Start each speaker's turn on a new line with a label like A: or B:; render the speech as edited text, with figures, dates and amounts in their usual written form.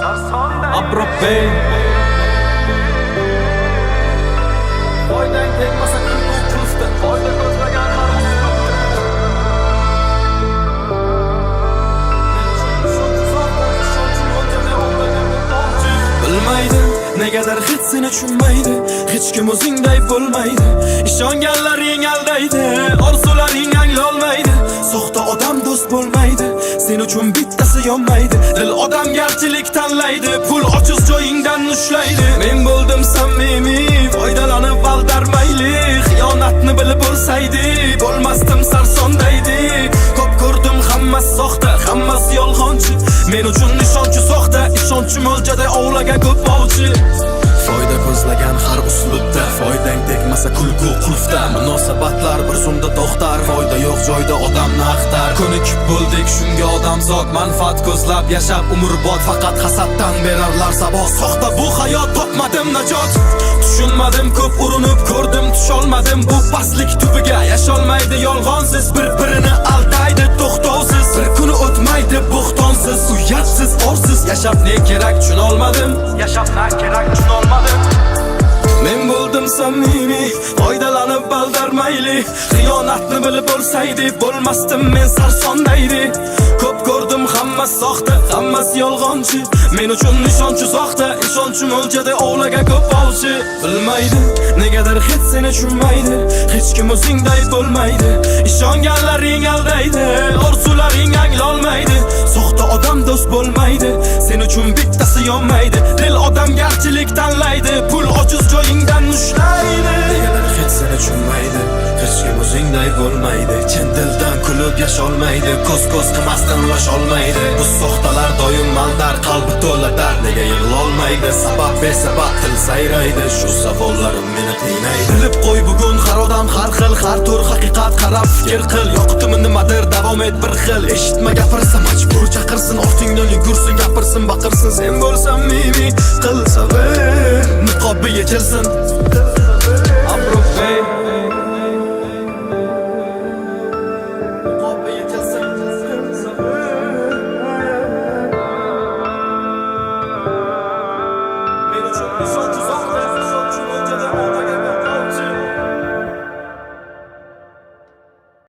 A: Aprope Foydang tegmasa kulgu pulsda Foyda ko'zlagan har bilmaydi, negadir hech seni tushunmaydi. Hech kim o'zingday bo'lmaydi. Ishonganlaring aldaydi, orzularing anglolmaydi. Soxta odam do'st bo'lmaydi, sen uchun bittasi yonmaydi. Dil odamgarchilik tanlaydi, pul ochiz joyingdan ushlaydi. Men bo'ldim samimiy, foydalanib aldarmayli. Xiyonatni bilib bo'lsaydi, bo'lmasdim sarsondaydi. Ko'p ko'rdim hammasi soxta, hammasi yolg'onchi. Men uchun ishonchi soxta, ishonchi mo'ljada ovlagan ko'p ovchi. Foyda ko'zlagan har uslubda, foydang tegmasa kulgu qulfda. Munosabatlar bir zumda to'xtar, foyda yo'q joyda odamni axtar. Ko'nikib bo'ldik shunga odamzod, manfaat ko'zlab yashab umrbod. Faqat hasaddan berarlar sabah, soxta bu hayot, topmadim najot. Tushunmadim, ko'p urinib ko'rdim, tusholmadim bu pastlik tubiga. Yasholmaydi yolg'onsiz, bir-birini aldaydi to'xtovsiz. Bir kuni o'tmaydi bo'xtonsiz, uyatsiz, orsiz. Yashab ne kerak tushunolmadim, yashab ne kerak tushunolmadim. Men bo'ldim samimiy, foydalanib aldarmayli. Xiyonatni bilib bo'lsaydi, bo'lmasdim men sarsondaydi. Ko'p ko'rdim hammasi soxta, hammasi yolg'onchi. Men uchun ishonchi soxta, ishonchi mo'ljada ovlagan ko'p ovchi. Bilmaydi, negadir hech seni tushunmaydi. Hech kim o'zingday bo'lmaydi. Ishonganlaring aldaydi, orzularing anglolmaydi. Soxta odam do'st bo'lmaydi, sen uchun bittasi yonmaydi. Dil odamgarchilik tanlaydi, pul ochiz joyingdan ushlaydi. Negadir hech seni tushunmaydi, hech kim o'zingday bo'lmaydi. Chin dildan kulib yasholmaydi, ko'z qilmasdan ulasholmaydi. Bu soxtalar doim maldar, qalbi to'la dard. Nega yig'lolmaydi, sabab besabab til sayraydi. Shu savollarim meni qiynaydi. Bilib qo'y, bugun har odam har xil, har tur haqiqat qarab fikr qil. Yoqtimi nimadir, davom et bir xil. Eshitma gapirsa majbur chaqirsin, ortingdan yugursin, gapirsin, baqirsin. Sen bo'lsam mimi qil sabr, niqobi yechilsin.